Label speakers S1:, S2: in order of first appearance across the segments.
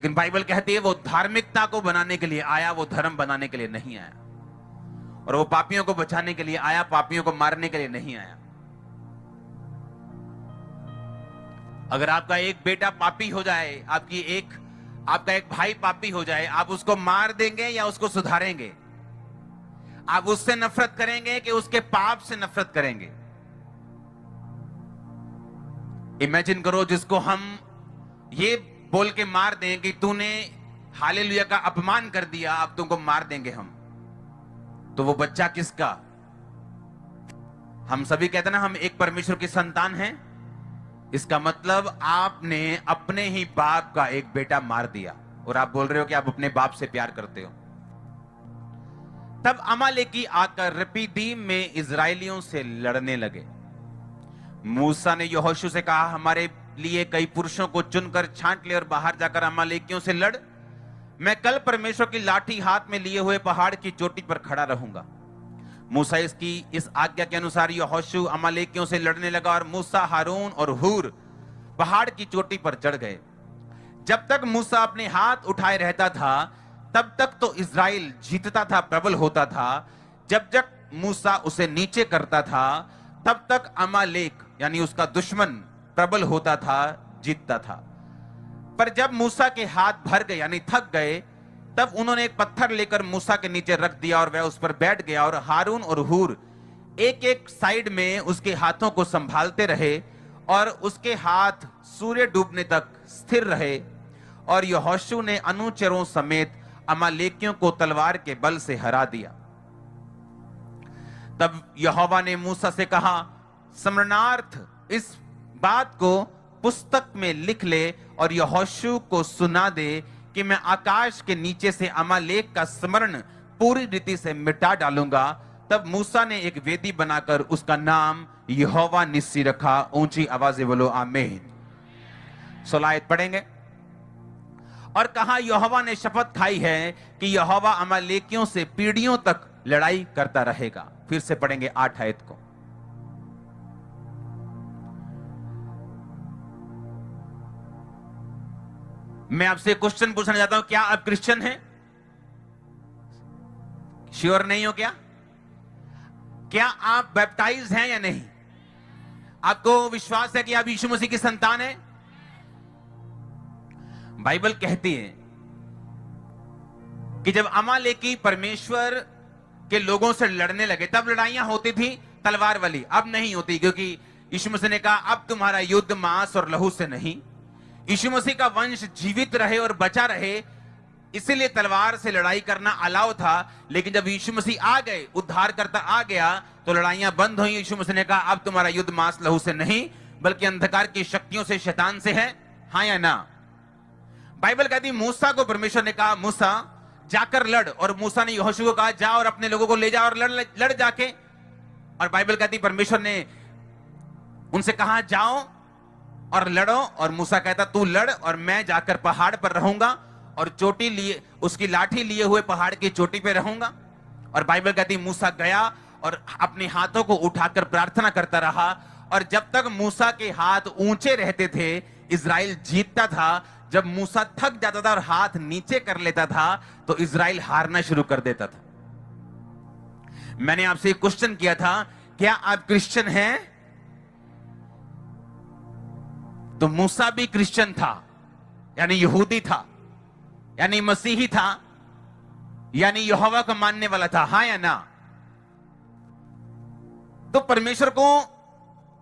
S1: लेकिन बाइबल कहती है वो धार्मिकता को बनाने के लिए आया, वो धर्म बनाने के लिए नहीं आया। और वो पापियों को बचाने के लिए आया, पापियों को मारने के लिए नहीं आया। अगर आपका एक बेटा पापी हो जाए, आपका एक भाई पापी हो जाए, आप उसको मार देंगे या उसको सुधारेंगे? आप उससे नफरत करेंगे कि उसके पाप से नफरत करेंगे? इमेजिन करो, जिसको हम ये बोल के मार दें कि तूने हालेलुया का अपमान कर दिया, अब तुमको मार देंगे हम, तो वो बच्चा किसका? हम सभी कहते हैं ना, हम एक परमेश्वर की संतान हैं। इसका मतलब आपने अपने ही बाप का एक बेटा मार दिया और आप बोल रहे हो कि आप अपने बाप से प्यार करते हो। तब अमालेकी आकर रपीदीम में इजरायलियों से लड़ने लगे। मूसा ने यहोशू से कहा, हमारे लिए कई पुरुषों को चुनकर छांट ले और बाहर जाकर अमालेकियों से लड़। मैं कल परमेश्वर की लाठी हाथ में लिए हुए पहाड़ की चोटी पर खड़ा रहूंगा। मूसा इस आज्ञा के अनुसार यहोशू अमालेकियों से लड़ने लगा और मूसा, हारून और हूर पहाड़ की चोटी पर चढ़ गए। जब तक मूसा अपने हाथ उठाए रहता था तब तक तो इजराइल जीतता था, प्रबल होता था। जब जब मूसा उसे नीचे करता था तब तक अमालेक यानी उसका दुश्मन प्रबल होता था, जीतता था। पर जब मूसा के हाथ भर गए यानी थक गए, तब उन्होंने एक पत्थर लेकर मूसा के नीचे रख दिया और वह उस पर बैठ गया। और हारून और हूर एक एक साइड में उसके हाथों को संभालते रहे और उसके हाथ सूर्य डूबने तक स्थिर रहे। और यहोशू ने अनुचरों समेत अमालेकियों को तलवार के बल से हरा दिया। तब यहोवा ने मूसा से कहा, स्मरणार्थ इस बात को पुस्तक में लिख ले और यहोशू को सुना दे कि मैं आकाश के नीचे से अमालेक का स्मरण पूरी रीति से मिटा डालूंगा। तब मूसा ने एक वेदी बनाकर उसका नाम यहोवा निस्सी रखा। ऊंची आवाज से बोलो आमीन। 16 आयत पढ़ेंगे। और कहा, यहोवा ने शपथ खाई है कि यहोवा अमालेकियों से पीढ़ियों तक लड़ाई करता रहेगा। फिर से पढ़ेंगे 8 आयत को। मैं आपसे क्वेश्चन पूछना चाहता हूं, क्या आप क्रिश्चियन हैं? श्योर नहीं हो क्या? क्या आप बैप्टाइज हैं या नहीं? आपको विश्वास है कि आप यीशु मसीह की संतान हैं? बाइबल कहती है कि जब अमालेकी परमेश्वर के लोगों से लड़ने लगे तब लड़ाइयां होती थी तलवार वाली, अब नहीं होती, क्योंकि यीशु मसीह ने कहा, अब तुम्हारा युद्ध मांस और लहू से नहीं। यीशु मसीह का वंश जीवित रहे और बचा रहे, इसीलिए तलवार से लड़ाई करना अलाउ था। लेकिन जब यीशु मसीह आ गए, उद्धार करता आ गया, तो लड़ाइयां बंद हुई। यीशु मसीह ने कहा, अब तुम्हारा युद्ध मांस लहू से नहीं बल्कि अंधकार की शक्तियों से, शैतान से है। हाँ या ना? बाइबल कहती, मूसा को परमेश्वर ने कहा, मूसा जाकर लड़। और मूसा ने यहोशू को कहा, जा और अपने लोगों को ले जा और लड़ जाके। और बाइबल कहती, परमेश्वर ने उनसे कहा, जाओ और लड़ो। और मूसा कहता, तू लड़ और मैं जाकर पहाड़ पर रहूंगा और चोटी लिए, उसकी लाठी लिए हुए पहाड़ की चोटी पे रहूंगा। और बाइबल कहती, मूसा गया और अपने हाथों को उठाकर प्रार्थना करता रहा। और जब तक मूसा के हाथ ऊंचे रहते थे, इजराइल जीतता था। जब मूसा थक जाता था और हाथ नीचे कर लेता था, तो इजराइल हारना शुरू कर देता था। मैंने आपसे एक क्वेश्चन किया था, क्या आप क्रिश्चियन हैं? तो मूसा भी क्रिश्चियन था, यानी यहूदी था, यानी मसीही था, यानी यहोवा को मानने वाला था। हाँ या ना? तो परमेश्वर को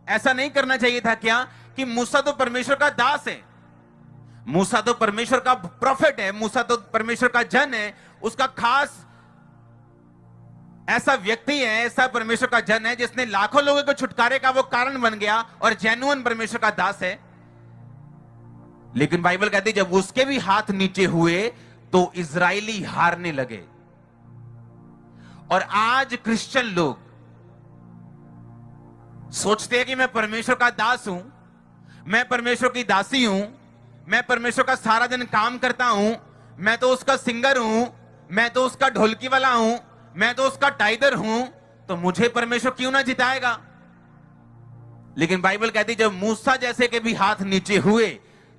S1: ऐसा नहीं करना चाहिए था क्या कि मूसा तो परमेश्वर का दास है, मूसा तो परमेश्वर का प्रोफेट है, मूसा तो परमेश्वर का जन है, उसका खास ऐसा व्यक्ति है, ऐसा परमेश्वर का जन है जिसने लाखों लोगों को छुटकारे का वो कारण बन गया और जेन्युइन परमेश्वर का दास है। लेकिन बाइबल कहती है, जब उसके भी हाथ नीचे हुए तो इजरायली हारने लगे। और आज क्रिश्चियन लोग सोचते हैं कि मैं परमेश्वर का दास हूं, मैं परमेश्वर की दासी हूं, मैं परमेश्वर का सारा दिन काम करता हूं, मैं तो उसका सिंगर हूं, मैं तो उसका ढोलकी वाला हूं, मैं तो उसका टाइगर हूं, तो मुझे परमेश्वर क्यों ना जिताएगा? लेकिन बाइबल कहती, जब मूसा जैसे के भी हाथ नीचे हुए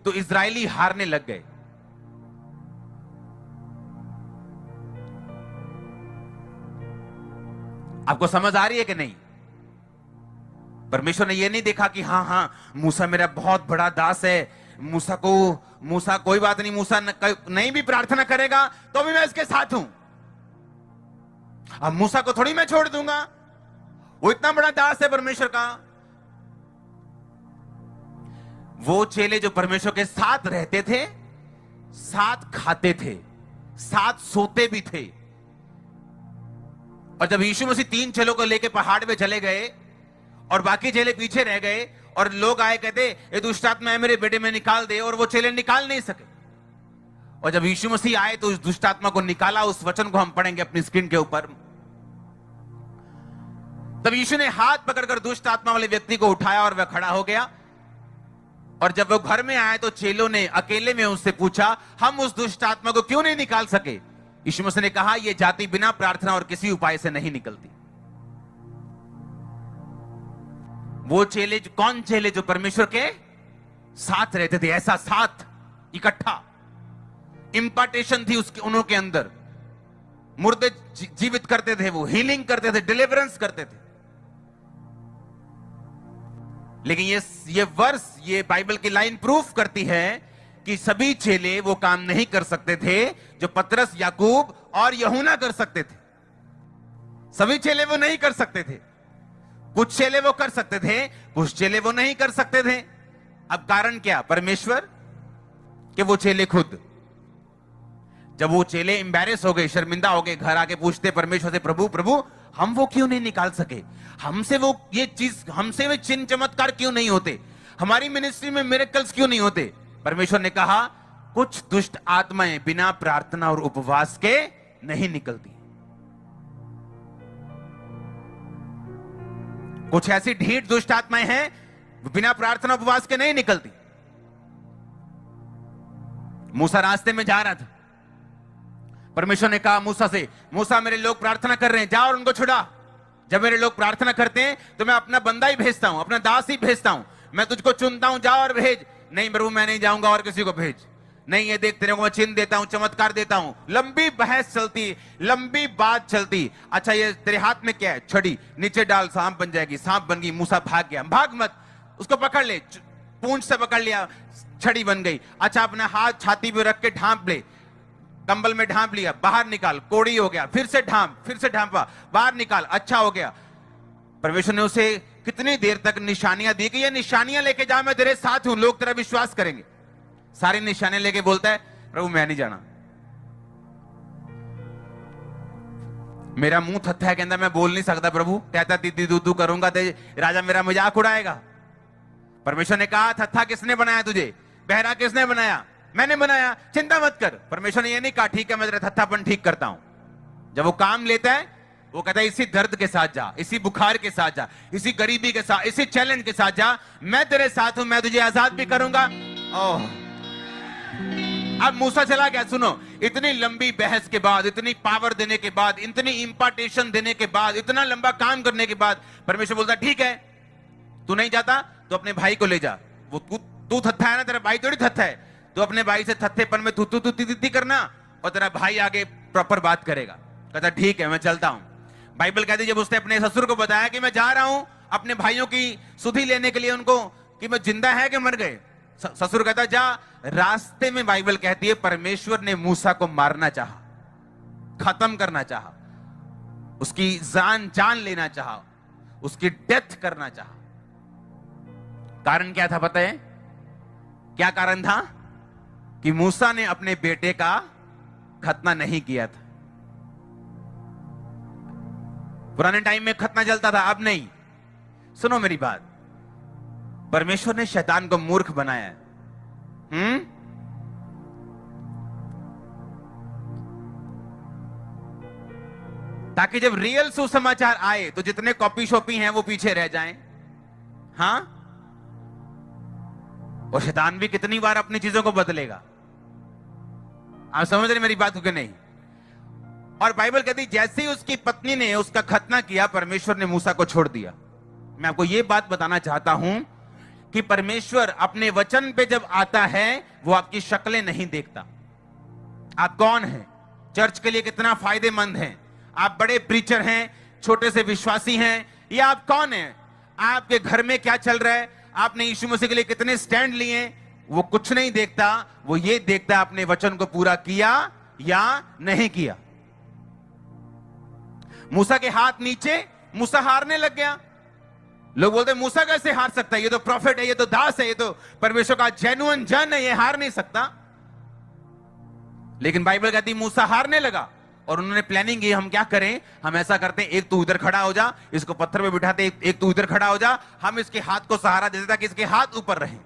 S1: तो इजरायली हारने लग गए। आपको समझ आ रही है कि नहीं? परमेश्वर ने यह नहीं देखा कि हाँ हाँ मूसा मेरा बहुत बड़ा दास है, मूसा कोई बात नहीं, मूसा नहीं भी प्रार्थना करेगा तो भी मैं इसके साथ हूं। अब मूसा को थोड़ी मैं छोड़ दूंगा, वो इतना बड़ा दास है परमेश्वर का। वो चेले जो परमेश्वर के साथ रहते थे, साथ खाते थे, साथ सोते भी थे। और जब यीशु मसीह 3 चेलों को लेकर पहाड़ पे चले गए और बाकी चेले पीछे रह गए और लोग आए कहते ये दुष्ट आत्मा है मेरे बेटे में, निकाल दे, और वो चेले निकाल नहीं सके। और जब यीशु मसीह आए तो उस दुष्ट आत्मा को निकाला। उस वचन को हम पढ़ेंगे अपनी स्क्रीन के ऊपर। तब यीशु ने हाथ पकड़कर दुष्ट आत्मा वाले व्यक्ति को उठाया और वह खड़ा हो गया। और जब वो घर में आए तो चेलों ने अकेले में उससे पूछा, हम उस दुष्ट आत्मा को क्यों नहीं निकाल सके? यीशु मसीह ने कहा, यह जाति बिना प्रार्थना और किसी उपाय से नहीं निकलती। वो चेले, कौन चेले? जो परमेश्वर के साथ रहते थे, ऐसा साथ इकट्ठा। इंपार्टेशन थी उसके उनके अंदर। मुर्दे जीवित करते थे, वो हीलिंग करते थे, डिलीवरेंस करते थे। लेकिन ये वर्स, ये बाइबल की लाइन प्रूफ करती है कि सभी चेले वो काम नहीं कर सकते थे जो पतरस, याकूब और यूहन्ना कर सकते थे। सभी चेले वो नहीं कर सकते थे। कुछ चेले वो कर सकते थे, कुछ चेले वो नहीं कर सकते थे। अब कारण क्या? परमेश्वर कि वो चेले खुद। जब वो चेले एम्बैरेस हो गए, शर्मिंदा हो गए, घर आके पूछते परमेश्वर से, प्रभु प्रभु हम वो क्यों नहीं निकाल सके? हमसे वो ये चीज, हमसे वे चिन्ह चमत्कार क्यों नहीं होते? हमारी मिनिस्ट्री में मिरेकल्स क्यों नहीं होते? परमेश्वर ने कहा, कुछ दुष्ट आत्माएं बिना प्रार्थना और उपवास के नहीं निकलती। कुछ ऐसी ढीठ दुष्ट आत्माएं हैं बिना प्रार्थना उपवास के नहीं निकलती। मूसा रास्ते में जा रहा था, परमेश्वर ने कहा मूसा से, मूसा मेरे लोग प्रार्थना कर रहे हैं, जा और उनको छुड़ा। जब मेरे लोग प्रार्थना करते हैं तो मैं अपना बंदा ही भेजता हूं, अपना दास ही भेजता हूं, मैं तुझको चुनता हूं, जा और भेज। नहीं प्रभु मैं नहीं जाऊंगा, और किसी को भेज। नहीं, ये देख तेरे को मैं चिन्ह देता हूं, चमत्कार देता हूं। लंबी बहस चलती, लंबी बात चलती। अच्छा ये तेरे हाथ में क्या है? छड़ी, नीचे डाल, सांप बन जाएगी। सांप बन गई, मूसा भाग गया। भाग मत, उसको पकड़ ले, पूंछ से पकड़ लिया, छड़ी बन गई। अच्छा अपना हाथ छाती पे रख के ढांप ले, कंबल में ढांप लिया, बाहर निकाल, कोड़ी हो गया, फिर से ढांपा, बाहर निकाल, अच्छा हो गया। परमेश्वर ने उसे कितनी देर तक निशानियां दी कि ये निशानियां लेके जा, मैं तेरे साथ हूं, लोग तेरा विश्वास करेंगे। सारी निशानियां लेके बोलता है, प्रभु मैं नहीं जाना, मेरा मुंह थत्था है, कहता मैं बोल नहीं सकता प्रभु, कहता दीदी दूधू करूंगा तो राजा मेरा मजाक उड़ाएगा। परमेश्वर ने कहा, थत्था किसने बनाया तुझे? बहरा किसने बनाया? मैंने बनाया, चिंता मत कर। परमेश्वर ने यह नहीं कहा ठीक है मैं तेरा थत्थापन ठीक करता हूं। जब वो काम लेता है वो कहता है इसी दर्द के साथ जा, इसी बुखार के साथ जा, इसी गरीबी के साथ, इसी चैलेंज के साथ जा, मैं तेरे साथ हूं, मैं तुझे आजाद भी करूंगा। ओह, अब मूसा चला गया। सुनो, इतनी लंबी बहस के बाद, इतनी पावर देने के बाद, इतनी इंपार्टेशन देने के बाद, इतना लंबा काम करने के बाद परमेश्वर बोलता ठीक है तू नहीं जाता तो अपने भाई को ले जा। वो तू थत्था है ना, तेरा भाई थोड़ी थत्था है, तो अपने भाई से थत्थेपन में तू करना और तेरा भाई आगे प्रॉपर बात करेगा। कहता ठीक है मैं चलता हूं। बाइबल कहती जब उसने अपने ससुर को बताया कि मैं जा रहा हूं अपने भाइयों की सुधि लेने के लिए उनको, कि मैं जिंदा है कि मर गए, ससुर कहता जा। रास्ते में बाइबल कहती है परमेश्वर ने मूसा को मारना चाहा, खत्म करना चाहा, उसकी जान लेना चाहा, उसकी डेथ करना चाहा। कारण क्या था पता है? क्या कारण था? कि मूसा ने अपने बेटे का खतना नहीं किया था। पुराने टाइम में खतना चलता था, अब नहीं। सुनो मेरी बात, परमेश्वर ने शैतान को मूर्ख बनाया है। ताकि जब रियल सुसमाचार आए तो जितने कॉपी शॉपी हैं वो पीछे रह जाएं। हां, और शैतान भी कितनी बार अपनी चीजों को बदलेगा। आप समझ रहे मेरी बात हो कि नहीं? और बाइबल कहती जैसे ही उसकी पत्नी ने उसका खतना किया परमेश्वर ने मूसा को छोड़ दिया। मैं आपको यह बात बताना चाहता हूं कि परमेश्वर अपने वचन पे जब आता है वो आपकी शक्लें नहीं देखता। आप कौन हैं, चर्च के लिए कितना फायदेमंद हैं, आप बड़े प्रीचर हैं, छोटे से विश्वासी हैं, या आप कौन हैं? आपके घर में क्या चल रहा है, आपने यीशु मसीह के लिए कितने स्टैंड लिए, वो कुछ नहीं देखता। वो ये देखता है आपने वचन को पूरा किया या नहीं किया। मूसा के हाथ नीचे, मूसा हारने लग गया। लोग बोलते हैं मूसा कैसे हार सकता है, ये तो प्रॉफिट है, ये तो दास है, ये तो परमेश्वर का जेन्युइन जन है, ये हार नहीं सकता। लेकिन बाइबल कहती मूसा हारने लगा और उन्होंने प्लानिंग की, हम क्या करें, हम ऐसा करते हैं, एक तू इधर खड़ा हो जा, इसको पत्थर पे बिठाते, एक तू इधर खड़ा हो जा, हम इसके हाथ को सहारा देते ताकि इसके हाथ ऊपर रहे।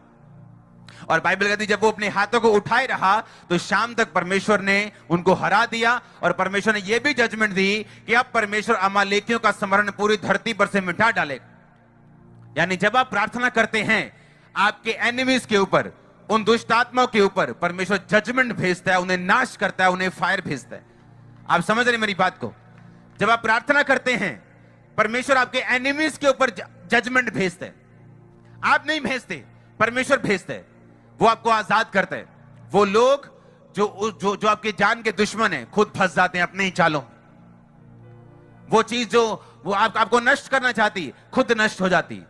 S1: और बाइबल कहती जब वो अपने हाथों को उठाए रहा तो शाम तक परमेश्वर ने उनको हरा दिया। और परमेश्वर ने यह भी जजमेंट दी कि अब परमेश्वर अमालेकियों का स्मरण पूरी धरती पर से मिटा डालेगा। यानी जब आप प्रार्थना करते हैं, आपके एनिमीज के ऊपर, उन दुष्ट आत्माओं के ऊपर परमेश्वर जजमेंट भेजता है, उन्हें नाश करता है, उन्हें फायर भेजता है। आप समझ रहे मेरी बात को? जब आप प्रार्थना करते हैं, परमेश्वर आपके एनिमीज के ऊपर जजमेंट भेजता है। आप नहीं भेजते, परमेश्वर भेजता है। वो आपको आजाद करता है। वो लोग जो आपके जान के दुश्मन हैं, खुद फंस जाते हैं अपने ही चालों। वो चीज जो वो आपको नष्ट करना चाहती, खुद नष्ट हो जाती।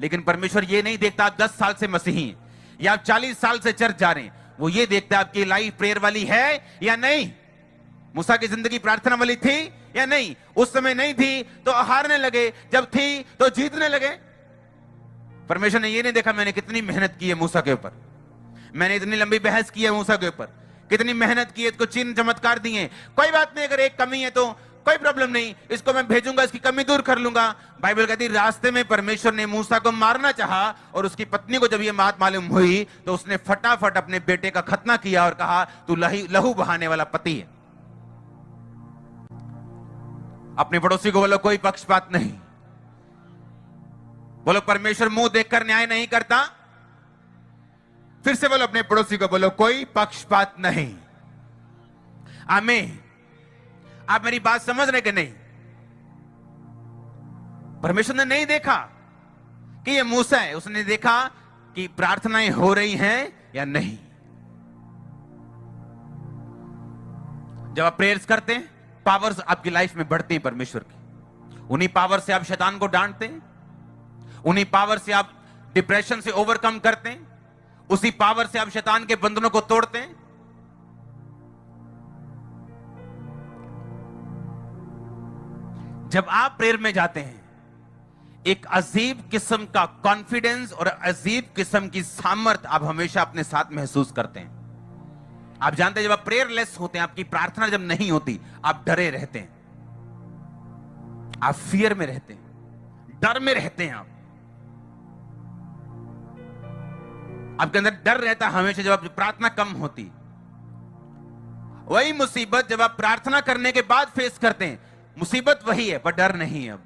S1: लेकिन परमेश्वर ये नहीं देखता आप 10 साल से मसीही हैं या आप 40 साल से चर्च जा रहे हैं। वो ये देखता है आपकी लाइफ प्रेयर वाली है या नहीं। मूसा की जिंदगी प्रार्थना वाली थी या नहीं? उस समय नहीं थी तो हारने लगे, जब थी तो जीतने लगे। परमेश्वर ने ये नहीं देखा मैंने कितनी मेहनत की है मूसा के ऊपर, मैंने इतनी लंबी बहस की है मूसा के ऊपर, कितनी मेहनत की है, इसको चिन्ह चमत्कार दिए। कोई बात नहीं, अगर एक कमी है तो कोई प्रॉब्लम नहीं, इसको मैं भेजूंगा, इसकी कमी दूर कर लूंगा। बाइबल कहती रास्ते में परमेश्वर ने मूसा को मारना चाहा और उसकी पत्नी को जब ये बात मालूम हुई तो उसने फटाफट अपने बेटे का खतना किया और कहा तू लहू बहाने वाला पति है। अपने पड़ोसी को बोलो कोई पक्षपात नहीं। बोलो परमेश्वर मुंह देखकर न्याय नहीं करता। फिर से बोलो अपने पड़ोसी को, बोलो कोई पक्षपात नहीं। आमीन। आप मेरी बात समझ रहे कि नहीं? परमेश्वर ने नहीं देखा कि ये मूसा है, उसने देखा कि प्रार्थनाएं हो रही हैं या नहीं। जब आप प्रेयर्स करते हैं, पावर्स आपकी लाइफ में बढ़ती हैं परमेश्वर की। उन्हीं पावर से आप शैतान को डांटते हैं, उन्हीं पावर से आप डिप्रेशन से ओवरकम करते हैं, उसी पावर से आप शैतान के बंधनों को तोड़ते हैं। जब आप प्रेयर में जाते हैं, एक अजीब किस्म का कॉन्फिडेंस और अजीब किस्म की सामर्थ आप हमेशा अपने साथ महसूस करते हैं। आप जानते हैं जब आप प्रेयरलेस होते हैं, आपकी प्रार्थना जब नहीं होती, आप डरे रहते हैं, आप फियर में रहते हैं, डर में रहते हैं। आपके अंदर डर रहता है हमेशा जब आप प्रार्थना कम होती। वही मुसीबत जब आप प्रार्थना करने के बाद फेस करते हैं, मुसीबत वही है पर डर नहीं है अब।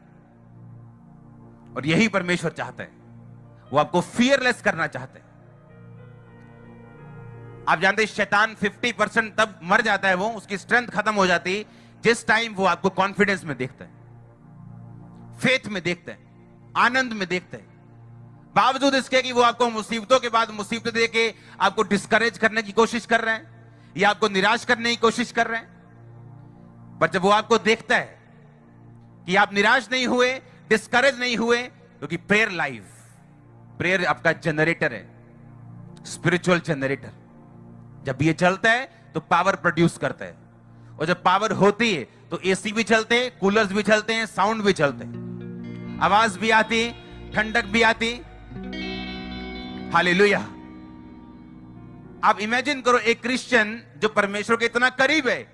S1: और यही परमेश्वर चाहता है, वो आपको फियरलेस करना चाहता है। आप जानते हैं शैतान 50% तब मर जाता है, वो उसकी स्ट्रेंथ खत्म हो जाती है जिस टाइम वो आपको कॉन्फिडेंस में देखता है, फेथ में देखता है, आनंद में देखता है। बावजूद इसके कि वो आपको मुसीबतों के बाद मुसीबत देके आपको डिस्करेज करने की कोशिश कर रहे हैं या आपको निराश करने की कोशिश कर रहे हैं, पर जब वो आपको देखता है कि आप निराश नहीं हुए, डिस्करेज नहीं हुए, क्योंकि प्रेयर लाइफ, प्रेयर आपका जनरेटर है, स्पिरिचुअल जनरेटर। जब ये चलता है तो पावर प्रोड्यूस करता है, और जब पावर होती है तो एसी भी चलते हैं, कूलर्स भी चलते हैं, साउंड भी चलते हैं, आवाज भी आती, ठंडक भी आती। हालेलुया। आप इमेजिन करो एक क्रिश्चियन जो परमेश्वर के इतना करीब है,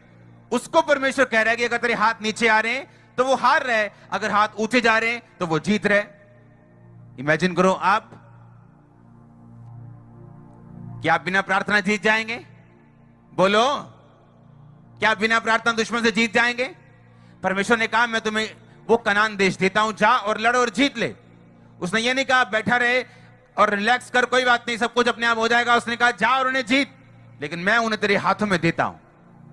S1: उसको परमेश्वर कह रहा है कि अगर तेरे हाथ नीचे आ रहे हैं तो वो हार रहा है, अगर हाथ ऊंचे जा रहे हैं तो वो जीत रहे। इमेजिन करो आप, क्या आप बिना प्रार्थना जीत जाएंगे? बोलो, क्या आप बिना प्रार्थना दुश्मन से जीत जाएंगे? परमेश्वर ने कहा मैं तुम्हें वो कनान देश देता हूं, जा और लड़ो और जीत ले। उसने ये नहीं कहा बैठा रहे और रिलैक्स कर, कोई बात नहीं, सब कुछ अपने आप हो जाएगा। उसने कहा जा और उन्हें जीत, लेकिन मैं उन्हें तेरे हाथों में देता हूं,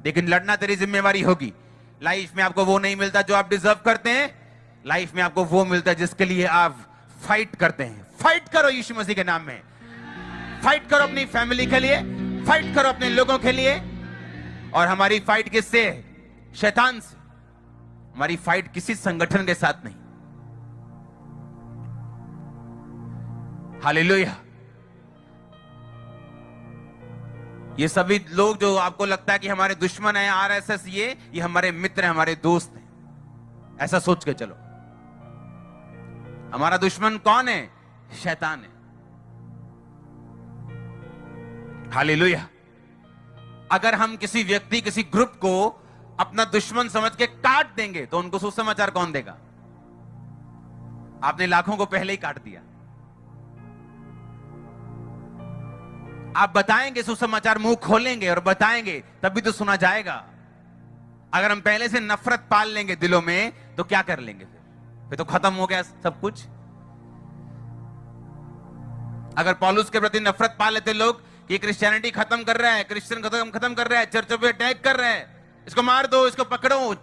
S1: लेकिन लड़ना तेरी जिम्मेवारी होगी। लाइफ में आपको वो नहीं मिलता जो आप डिजर्व करते हैं, लाइफ में आपको वो मिलता है जिसके लिए आप फाइट करते हैं। फाइट करो यीशु मसीह के नाम में, फाइट करो अपनी फैमिली के लिए, फाइट करो अपने लोगों के लिए। और हमारी फाइट किससे है? शैतान से। हमारी फाइट किसी संगठन के साथ नहीं। हालेलुया। ये सभी लोग जो आपको लगता है कि हमारे दुश्मन है, आरएसएस, ये हमारे मित्र हैं, हमारे दोस्त हैं। ऐसा सोच के चलो। हमारा दुश्मन कौन है? शैतान है। हालेलुया। अगर हम किसी व्यक्ति, किसी ग्रुप को अपना दुश्मन समझ के काट देंगे तो उनको सुसमाचार कौन देगा? आपने लाखों को पहले ही काट दिया। आप बताएंगे सुसमाचार, मुंह खोलेंगे और बताएंगे, तभी तो सुना जाएगा। अगर हम पहले से नफरत पाल लेंगे दिलों में तो क्या कर लेंगे? फिर तो खत्म हो गया सब कुछ। अगर पौलुस के प्रति नफरत पाल लेते लोग कि क्रिश्चियनिटी खत्म कर रहा है, क्रिश्चियन खत्म कर रहा है, चर्चों पे अटैक कर रहा है, इसको मार दो, इसको पकड़ो,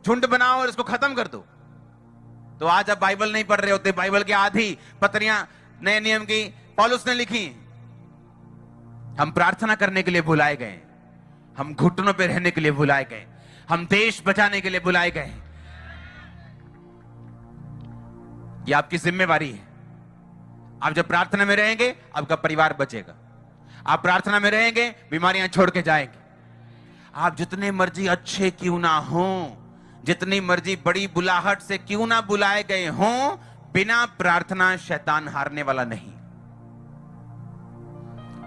S1: झुंड बनाओ और इसको खत्म कर दो, तो आज आप बाइबल नहीं पढ़ रहे होते। बाइबल के आधी पत्रियां नए नियम की पौलुस ने लिखी। हम प्रार्थना करने के लिए बुलाए गए, हम घुटनों पे रहने के लिए बुलाए गए, हम देश बचाने के लिए बुलाए गए। ये आपकी जिम्मेवारी है। आप जब प्रार्थना में रहेंगे आपका परिवार बचेगा। आप प्रार्थना में रहेंगे, बीमारियां छोड़ के जाएंगे। आप जितने मर्जी अच्छे क्यों ना हो, जितनी मर्जी बड़ी बुलाहट से क्यों ना बुलाए गए हों, बिना प्रार्थना शैतान हारने वाला नहीं।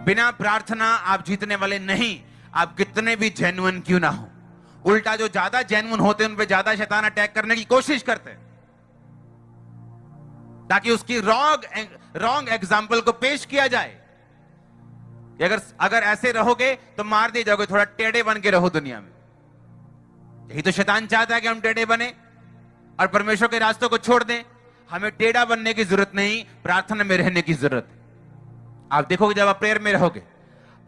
S1: बिना प्रार्थना आप जीतने वाले नहीं। आप कितने भी जेन्युइन क्यों ना हो, उल्टा जो ज्यादा जेन्युइन होते हैं उन पे ज्यादा शैतान अटैक करने की कोशिश करते हैं, ताकि उसकी रॉन्ग एग्जाम्पल को पेश किया जाए। अगर ऐसे रहोगे तो मार दिए जाओगे, थोड़ा टेढ़े बन के रहो दुनिया में। यही तो शैतान चाहता है कि हम टेढ़े बने और परमेश्वर के रास्तों को छोड़ दें। हमें टेढ़ा बनने की जरूरत नहीं, प्रार्थना में रहने की जरूरत है। आप देखोगे जब आप प्रेयर में रहोगे,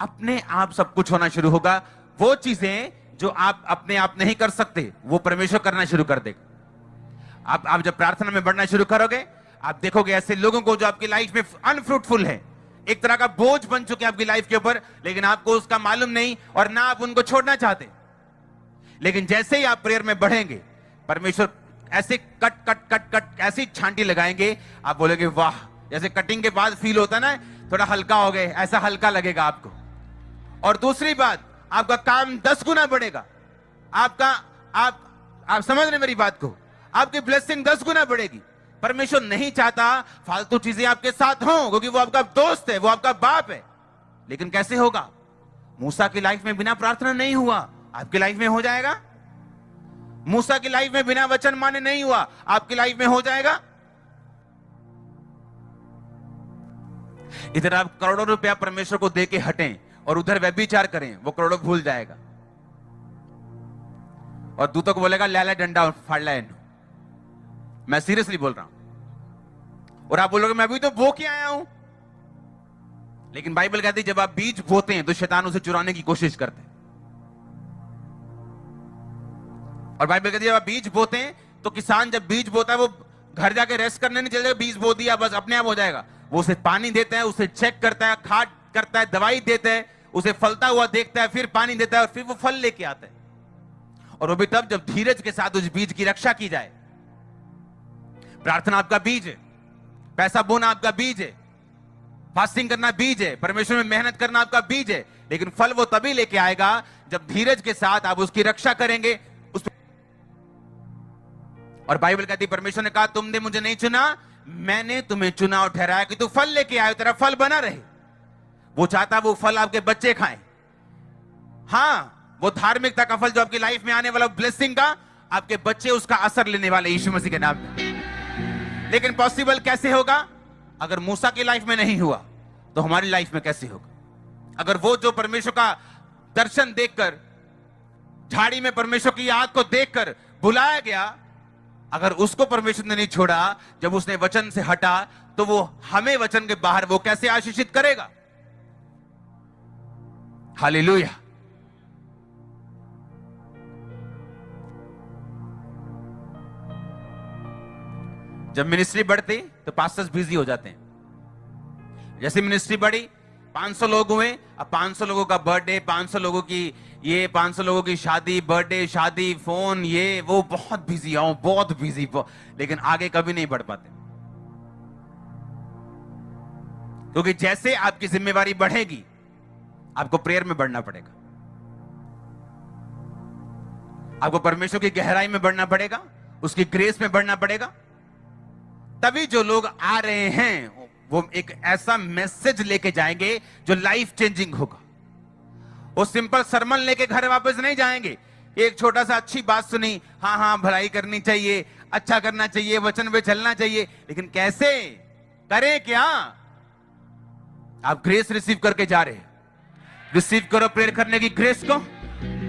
S1: अपने आप सब कुछ होना शुरू होगा। वो चीजें जो आप अपने आप नहीं कर सकते वो परमेश्वर करना शुरू कर देगा। आप जब प्रार्थना में बढ़ना शुरू करोगे, आप देखोगे ऐसे लोगों को जो आपकी लाइफ में अनफ्रूटफुल है, एक तरह का बोझ बन चुके हैं आपकी लाइफ के ऊपर, लेकिन आपको उसका मालूम नहीं और ना आप उनको छोड़ना चाहते। लेकिन जैसे ही आप प्रेयर में बढ़ेंगे, परमेश्वर ऐसे कट ऐसी छांटी लगाएंगे, आप बोलेंगे वाह। जैसे कटिंग के बाद फील होता है ना, थोड़ा हल्का हो गए, ऐसा हल्का लगेगा आपको। और दूसरी बात, आपका काम 10 गुना बढ़ेगा। आप समझ रहे मेरी बात को? आपकी ब्लेसिंग 10 गुना बढ़ेगी। परमेश्वर नहीं चाहता फालतू चीजें आपके साथ हों, क्योंकि वो आपका दोस्त है, वो आपका बाप है। लेकिन कैसे होगा? मूसा की लाइफ में बिना प्रार्थना नहीं हुआ, आपकी लाइफ में हो जाएगा। मूसा की लाइफ में बिना वचन माने नहीं हुआ, आपकी लाइफ में हो जाएगा। इधर आप करोड़ों रुपया परमेश्वर को देके हटें और उधर व्यभिचार करें, वो करोड़ों भूल जाएगा और दूतों को बोलेगा लाला डंडा फाड़ ला इन्हों। मैं सीरियसली बोल रहा हूं। और आप बोलोगे मैं अभी तो बो के आया हूं। लेकिन बाइबल कहती है जब आप बीज बोते हैं तो शैतान उसे चुराने की कोशिश करते हैं। और बाइबल कहती है जब आप बीज बोते हैं तो किसान जब बीज बोता है वो घर जाके रेस्ट करने नहीं चलता, बीज बो दिया बस अपने आप हो जाएगा। वो उसे पानी देता है, उसे चेक करता है, खाद करता है, दवाई देता है, उसे फलता हुआ देखता है, फिर पानी देता है और फिर वो फल लेके आता है। और वो भी तब जब धीरज के साथ उस बीज की रक्षा की जाए। प्रार्थना आपका बीज है, पैसा बोना आपका बीज है, फास्टिंग करना बीज है, परमेश्वर में मेहनत करना आपका बीज है। लेकिन फल वो तभी लेके आएगा जब धीरज के साथ आप उसकी रक्षा करेंगे। और बाइबल कहती परमेश्वर ने कहा तुमने मुझे नहीं चुना, मैंने तुम्हें चुना और ठहराया कि तू फल लेके आए, तेरा फल बना रहे। वो चाहता वो फल आपके बच्चे खाएं। हाँ, वो धार्मिकता का फल जो आपकी लाइफ में आने वाला ब्लेसिंग का, आपके बच्चे उसका असर लेने वाले यीशु मसीह के नाम में। लेकिन पॉसिबल कैसे होगा? अगर मूसा की लाइफ में नहीं हुआ तो हमारी लाइफ में कैसे होगा? अगर वो जो परमेश्वर का दर्शन देखकर, झाड़ी में परमेश्वर की याद को देखकर बुलाया गया, अगर उसको परमेश्वर ने नहीं छोड़ा, जब उसने वचन से हटा, तो वो हमें वचन के बाहर वो कैसे आशीषित करेगा? हालेलुया। जब मिनिस्ट्री बढ़ती तो पास्टर्स बिजी हो जाते हैं। जैसे मिनिस्ट्री बढ़ी, 500 लोग हुए, अब 500 लोगों का बर्थडे, 500 लोगों की ये 500 लोगों की शादी, बर्थडे, शादी, फोन, ये वो, बहुत बिजी हूं, बहुत बिजी, लेकिन आगे कभी नहीं बढ़ पाते। क्योंकि जैसे आपकी जिम्मेवारी बढ़ेगी, आपको प्रेयर में बढ़ना पड़ेगा, आपको परमेश्वर की गहराई में बढ़ना पड़ेगा, उसकी ग्रेस में बढ़ना पड़ेगा। तभी जो लोग आ रहे हैं वो एक ऐसा मैसेज लेके जाएंगे जो लाइफ चेंजिंग होगा। वो सिंपल सरमन लेके घर वापस नहीं जाएंगे। एक छोटा सा अच्छी बात सुनी, हाँ हाँ भलाई करनी चाहिए, अच्छा करना चाहिए, वचन पे चलना चाहिए, लेकिन कैसे करें, क्या? आप ग्रेस रिसीव करके जा रहे हैं। रिसीव करो प्रेयर करने की ग्रेस को,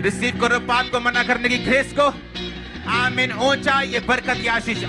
S1: रिसीव करो पाप को मना करने की ग्रेस को। आमीन। ऊंचा ये बरकत की आशीष